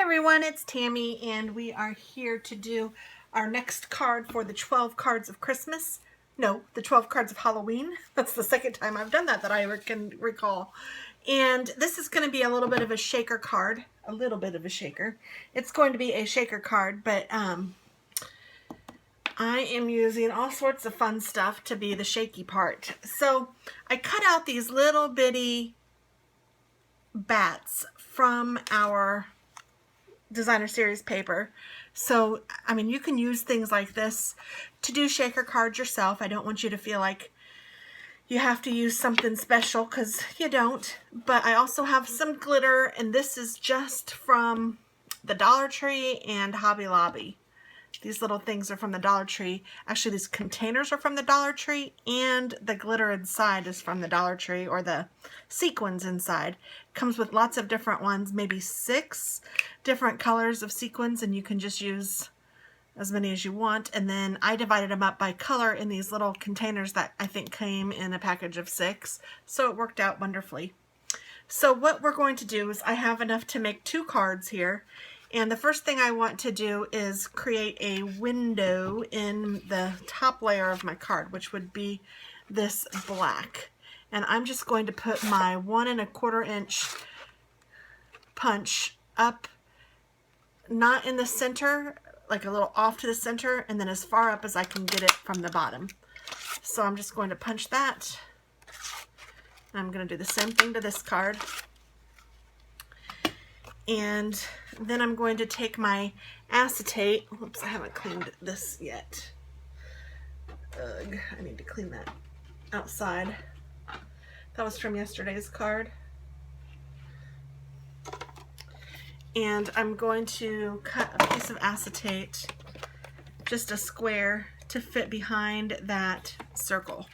everyone, it's Tammy and we are here to do our next card for the 12 cards of Christmas. No, the 12 cards of Halloween. That's the second time I've done that I can recall. And this is going to be a little bit of a shaker card. A little bit of a shaker. It's going to be a shaker card, but I am using all sorts of fun stuff to be the shaky part. So I cut out these little bitty bats from our designer series paper. So, I mean, you can use things like this to do shaker cards yourself. I don't want you to feel like you have to use something special, because you don't. But I also have some glitter, and this is just from the Dollar Tree and Hobby Lobby. These little things are from the Dollar Tree. Actually, these containers are from the Dollar Tree, and the glitter inside is from the Dollar Tree, or the sequins inside. Comes with lots of different ones, maybe 6 different colors of sequins, and you can just use as many as you want. And then I divided them up by color in these little containers that I think came in a package of 6, so it worked out wonderfully. So what we're going to do is, I have enough to make 2 cards here. And the first thing I want to do is create a window in the top layer of my card, which would be this black. And I'm just going to put my 1 1/4 inch punch up, not in the center, like a little off to the center, and then as far up as I can get it from the bottom. So I'm just going to punch that. I'm going to do the same thing to this card. And then I'm going to take my acetate. Oops, I haven't cleaned this yet. Ugh, I need to clean that outside. That was from yesterday's card. And I'm going to cut a piece of acetate, just a square, to fit behind that circle.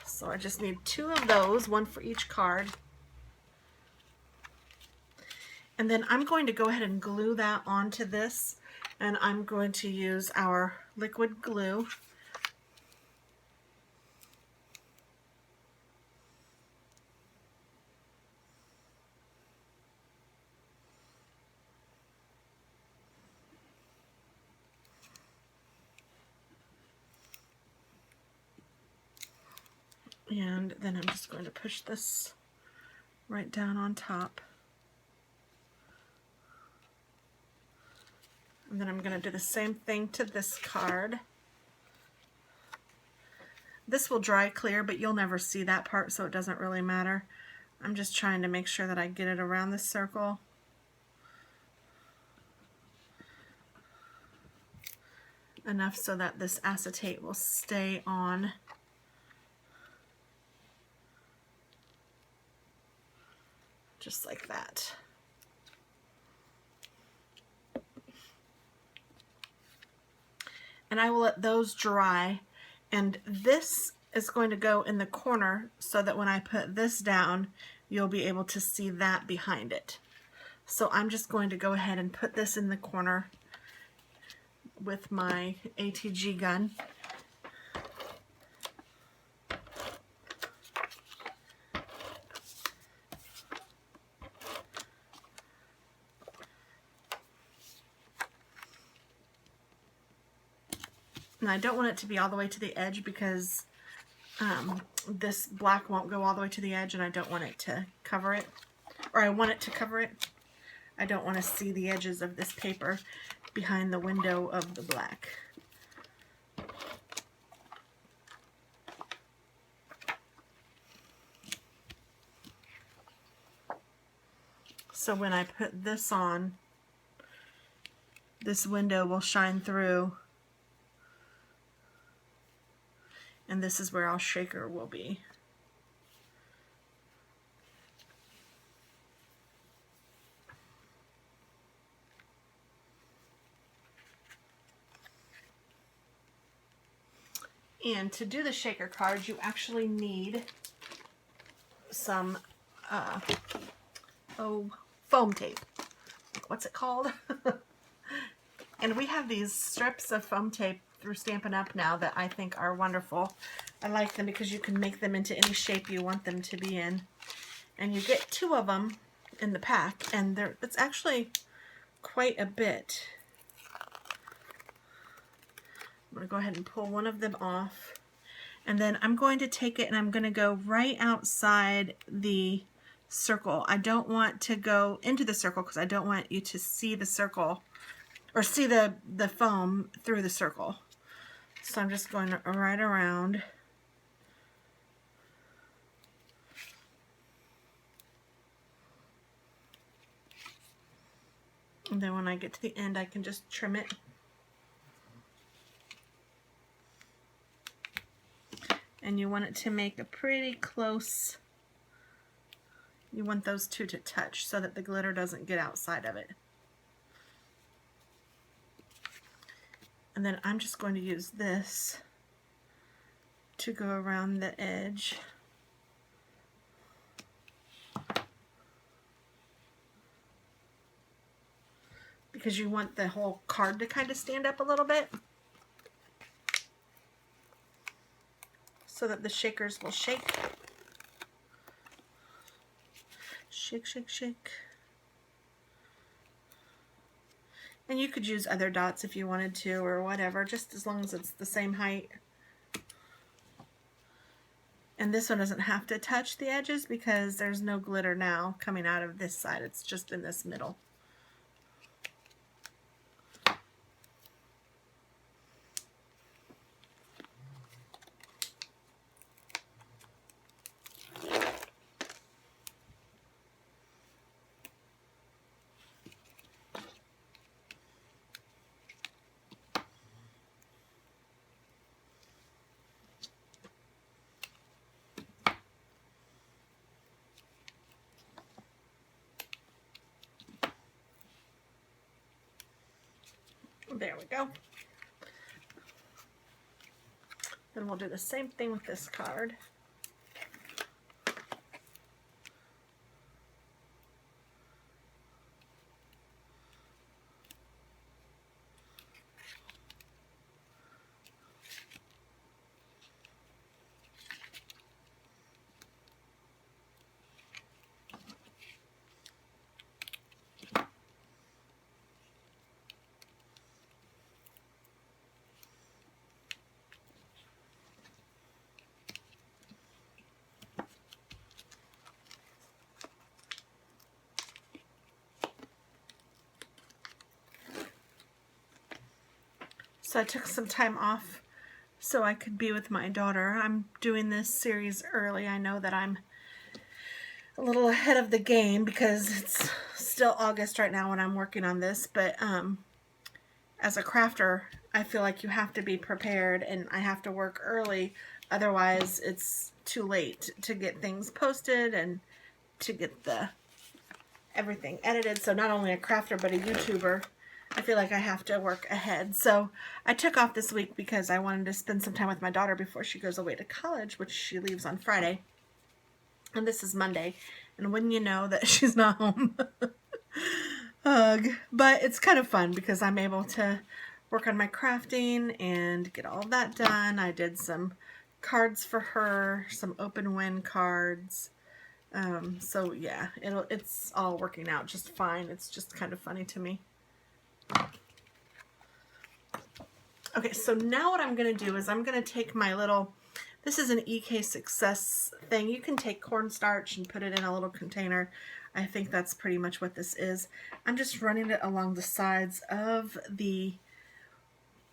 So I just need 2 of those, 1 for each card. And then I'm going to go ahead and glue that onto this, and I'm going to use our liquid glue. And then I'm just going to push this right down on top. And then I'm going to do the same thing to this card. This will dry clear, but you'll never see that part, so it doesn't really matter. I'm just trying to make sure that I get it around the circle. Enough so that this acetate will stay on. Just like that. And I will let those dry, and this is going to go in the corner so that when I put this down, you'll be able to see that behind it. So I'm just going to go ahead and put this in the corner with my ATG gun. And I don't want it to be all the way to the edge, because this black won't go all the way to the edge, and I don't want it to cover it. Or I want it to cover it. I don't want to see the edges of this paper behind the window of the black. So when I put this on, this window will shine through. And this is where our shaker will be. And to do the shaker cards, you actually need some foam tape. What's it called? And we have these strips of foam tape through Stampin' Up! Now that I think are wonderful. I like them because you can make them into any shape you want them to be in. And you get 2 of them in the pack, and it's actually quite a bit. I'm going to go ahead and pull one of them off. And then I'm going to take it and I'm going to go right outside the circle. I don't want to go into the circle because I don't want you to see the circle or see the foam through the circle. So I'm just going right around. And then when I get to the end, I can just trim it. And you want it to make a pretty close, you want those 2 to touch so that the glitter doesn't get outside of it. And then I'm just going to use this to go around the edge. Because you want the whole card to kind of stand up a little bit so that the shakers will shake. Shake, shake, shake. And you could use other dots if you wanted to or whatever, just as long as it's the same height. And this one doesn't have to touch the edges because there's no glitter now coming out of this side. It's just in this middle. There we go. Then we'll do the same thing with this card. So I took some time off so I could be with my daughter. I'm doing this series early. I know that I'm a little ahead of the game because it's still August right now when I'm working on this, but as a crafter, I feel like you have to be prepared and I have to work early, otherwise it's too late to get things posted and to get everything edited. So not only a crafter but a YouTuber, I feel like I have to work ahead. So I took off this week because I wanted to spend some time with my daughter before she goes away to college, which she leaves on Friday. And this is Monday. And wouldn't you know that she's not home? Ugh. But it's kind of fun because I'm able to work on my crafting and get all of that done. I did some cards for her, some open win cards. So yeah, it's all working out just fine. It's just kind of funny to me. Okay, so now what I'm going to do is I'm going to take my little, this is an EK Success thing. You can take cornstarch and put it in a little container. I think that's pretty much what this is. I'm just running it along the sides of the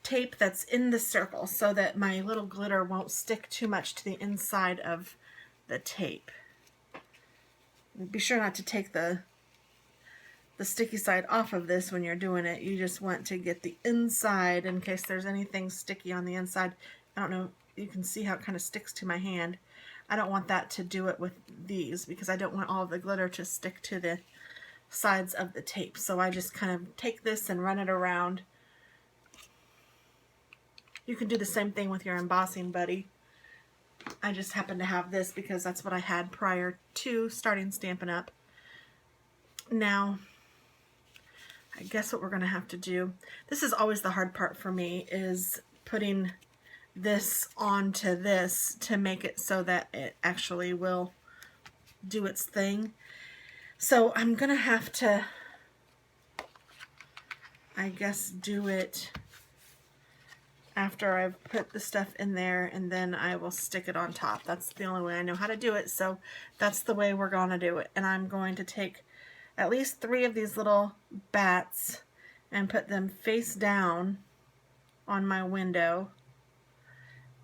tape that's in the circle so that my little glitter won't stick too much to the inside of the tape. Be sure not to take the sticky side off of this when you're doing it. You just want to get the inside in case there's anything sticky on the inside. I don't know, you can see how it kind of sticks to my hand. I don't want that to do it with these because I don't want all of the glitter to stick to the sides of the tape. So I just kind of take this and run it around. You can do the same thing with your embossing buddy. I just happen to have this because that's what I had prior to starting Stampin' Up. Now, I guess what we're going to have to do, this is always the hard part for me, is putting this onto this to make it so that it actually will do its thing. So I'm gonna have to, I guess, do it after I've put the stuff in there, and then I will stick it on top. That's the only way I know how to do it, so that's the way we're gonna do it. And I'm going to take at least 3 of these little bats and put them face down on my window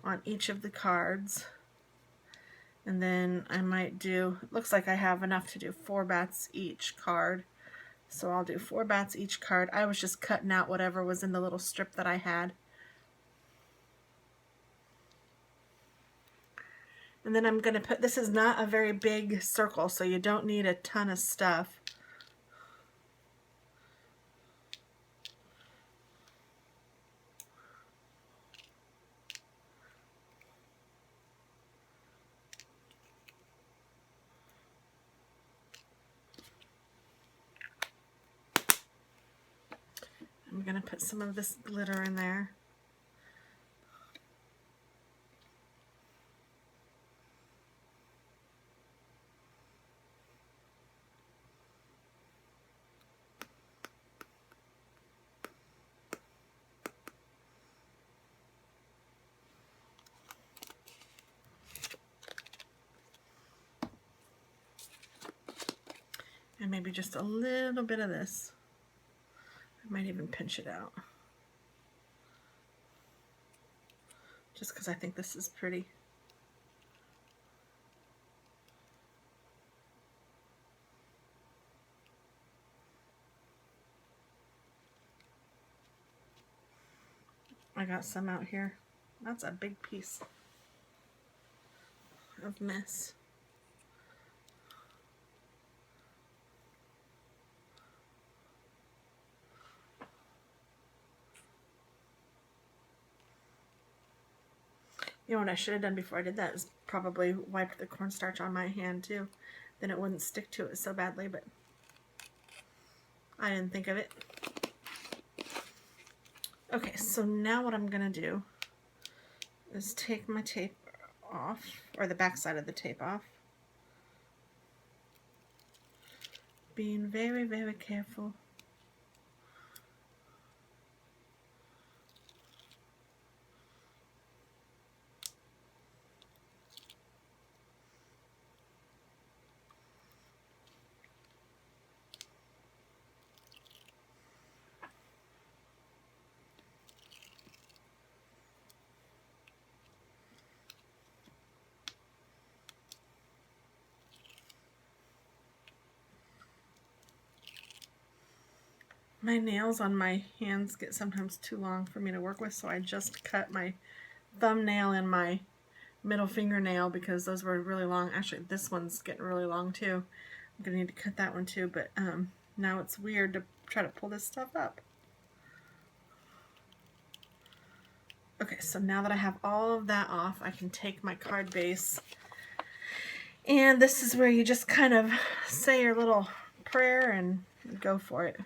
on each of the cards. And then I might do, it looks like I have enough to do 4 bats each card. So I'll do 4 bats each card. I was just cutting out whatever was in the little strip that I had. And then I'm going to put, this is not a very big circle, so you don't need a ton of stuff. I'm going to put some of this glitter in there. And maybe just a little bit of this. I might even pinch it out. Just because I think this is pretty. I got some out here. That's a big piece of mess. You know what I should have done before I did that is probably wiped the cornstarch on my hand too. Then it wouldn't stick to it so badly, but I didn't think of it. Okay, so now what I'm going to do is take my tape off, or the back side of the tape off. Being very, very careful. My nails on my hands get sometimes too long for me to work with, so I just cut my thumbnail and my middle fingernail because those were really long. Actually, this one's getting really long too. I'm going to need to cut that one too, but now it's weird to try to pull this stuff up. Okay, so now that I have all of that off, I can take my card base, and this is where you just kind of say your little prayer and go for it.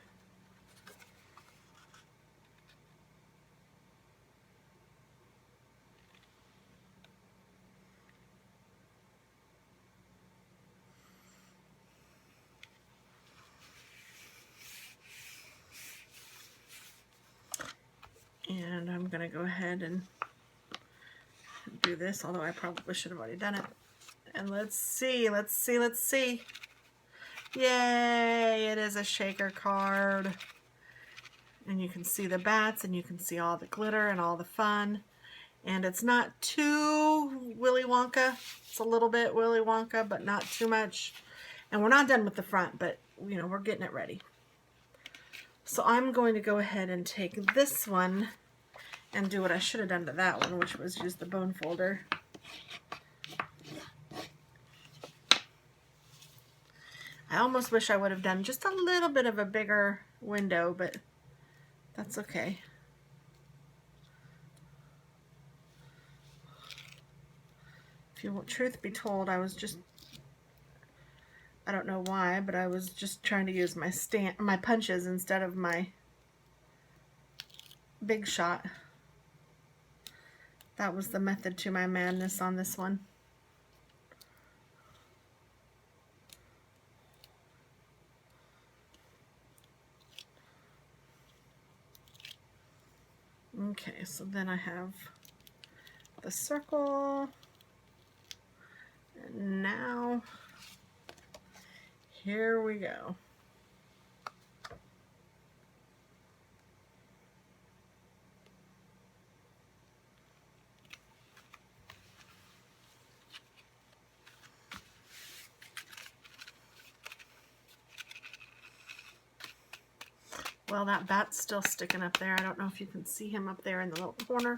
And I'm going to go ahead and do this, although I probably should have already done it. And let's see, let's see, let's see. Yay, it is a shaker card. And you can see the bats, and you can see all the glitter and all the fun. And it's not too Willy Wonka. It's a little bit Willy Wonka, but not too much. And we're not done with the front, but you know, we're getting it ready. So I'm going to go ahead and take this one and do what I should have done to that one, which was use the bone folder. I almost wish I would have done just a little bit of a bigger window, but that's okay. If you want truth be told, I was just, I don't know why, but I was just trying to use my punches instead of my big shot. That was the method to my madness on this one. Okay, so then I have the circle, and now here we go. Well, that bat's still sticking up there. I don't know if you can see him up there in the little corner,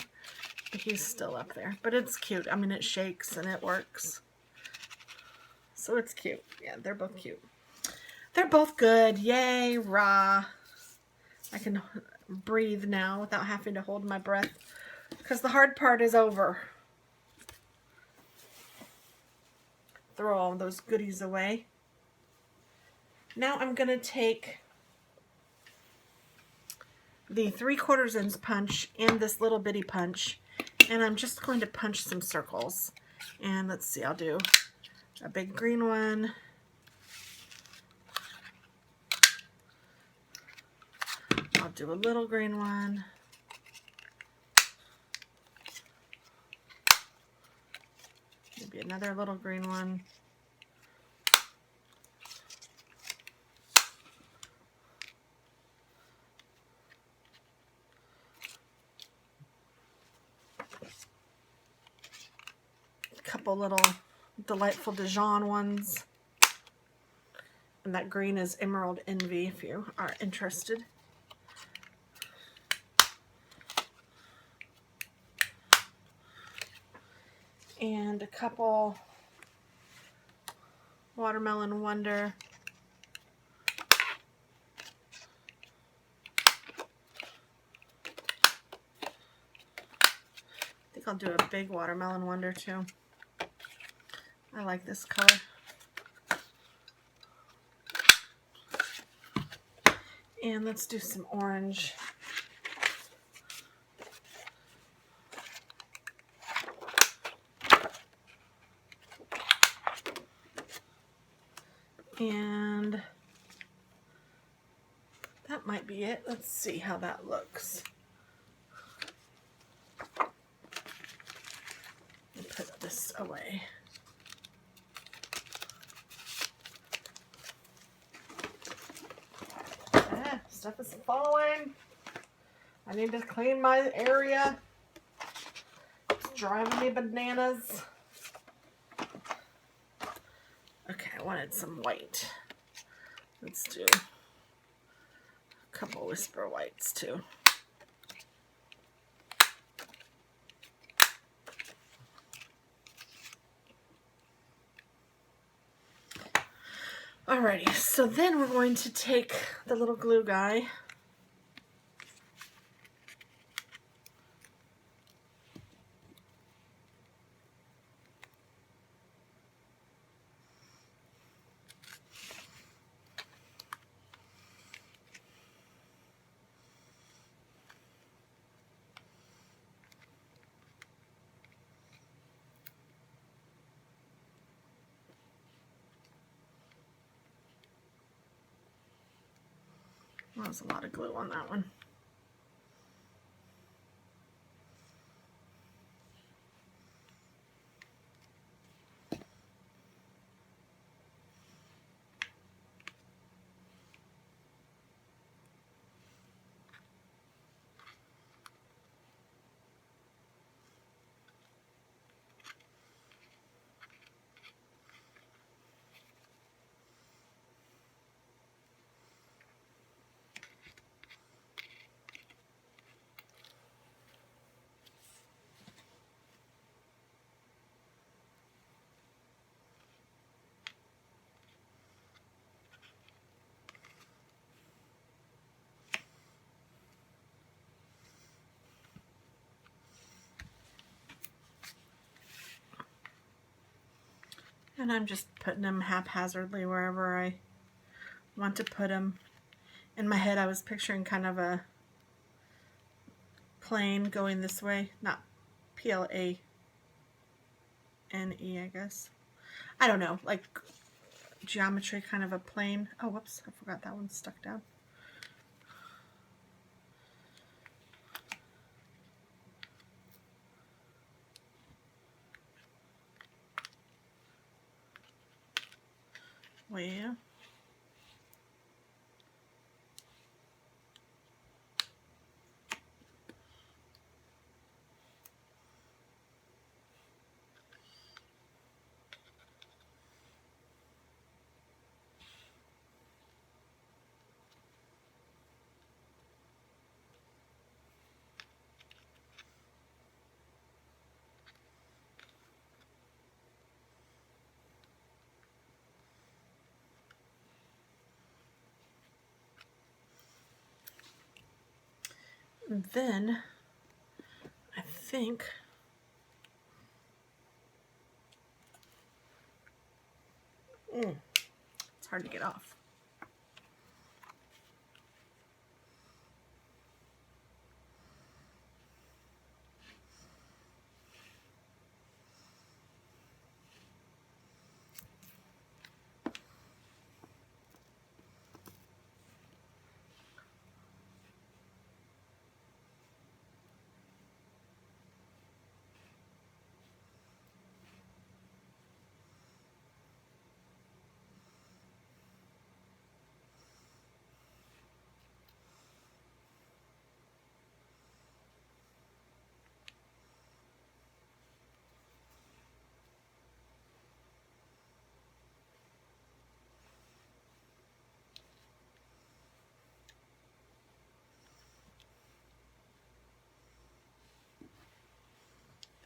but he's still up there. But it's cute. I mean, it shakes and it works. So it's cute. Yeah, they're both cute. They're both good. Yay, rah. I can breathe now without having to hold my breath because the hard part is over. Throw all those goodies away. Now I'm going to take the 3/4 inch punch and this little bitty punch, and I'm just going to punch some circles. And let's see, I'll do a big green one. I'll do a little green one. Maybe another little green one. A couple little delightful Dijon ones. And that green is Emerald Envy if you are interested. And a couple Watermelon Wonder. I think I'll do a big Watermelon Wonder too. I like this color. And let's do some orange. And that might be it. Let's see how that looks. Put this away. Stuff is falling. I need to clean my area. It's driving me bananas. Okay, I wanted some white. Let's do a couple Whisper Whites too. Alrighty, so then we're going to take the little glue guy. Well, there's a lot of glue on that one. And I'm just putting them haphazardly wherever I want to put them. In my head I was picturing kind of a plane going this way, not P-L-A-N-E, I guess. I don't know, like geometry, kind of a plane. Oh, whoops, I forgot that one's stuck down. Well, and then I think it's hard to get off.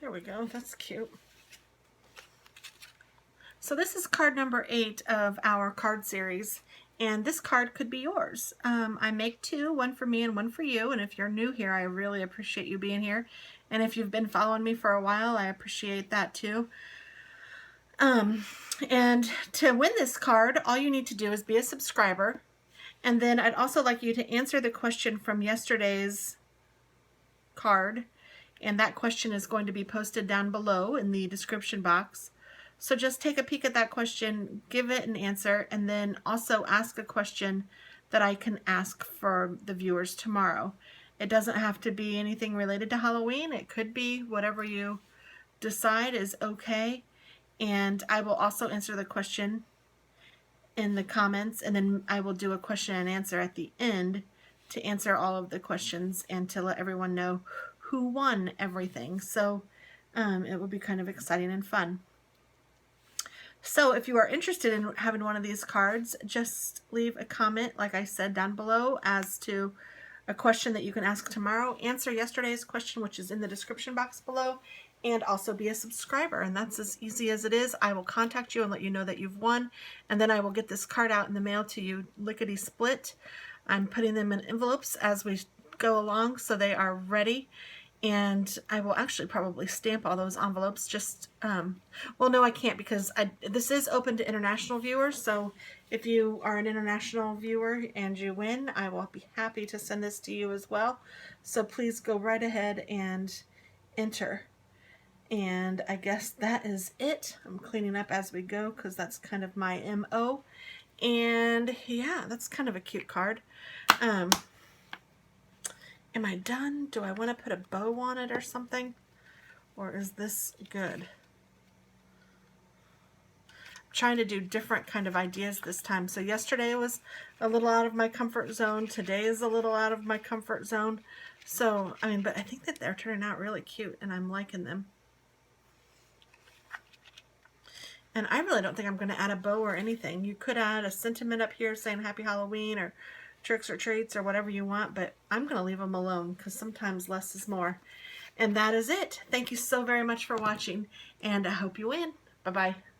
There we go. That's cute. So this is card number 8 of our card series, and this card could be yours. I make 2, one for me and one for you, and if you're new here, I really appreciate you being here. And if you've been following me for a while, I appreciate that too. And to win this card, all you need to do is be a subscriber. And then I'd also like you to answer the question from yesterday's card. And that question is going to be posted down below in the description box. So just take a peek at that question, give it an answer, and then also ask a question that I can ask for the viewers tomorrow. It doesn't have to be anything related to Halloween. It could be whatever you decide is okay. And I will also answer the question in the comments, and then I will do a question and answer at the end to answer all of the questions and to let everyone know who won everything. So it will be kind of exciting and fun. So if you are interested in having one of these cards, just leave a comment, like I said, down below as to a question that you can ask tomorrow. Answer yesterday's question, which is in the description box below, and also be a subscriber. And that's as easy as it is. I will contact you and let you know that you've won, and then I will get this card out in the mail to you lickety split. I'm putting them in envelopes as we go along so they are ready. And I will actually probably stamp all those envelopes. Just, well, no, I can't, because this is open to international viewers. So if you are an international viewer and you win, I will be happy to send this to you as well. So please go right ahead and enter. And I guess that is it. I'm cleaning up as we go because that's kind of my MO. And yeah, that's kind of a cute card. Am I done? Do I want to put a bow on it or something? Or is this good? I'm trying to do different kind of ideas this time. So yesterday was a little out of my comfort zone. Today is a little out of my comfort zone. So, I mean, but I think that they're turning out really cute and I'm liking them. And I really don't think I'm going to add a bow or anything. You could add a sentiment up here saying Happy Halloween or tricks or treats or whatever you want, but I'm going to leave them alone because sometimes less is more. And that is it. Thank you so very much for watching, and I hope you win. Bye-bye.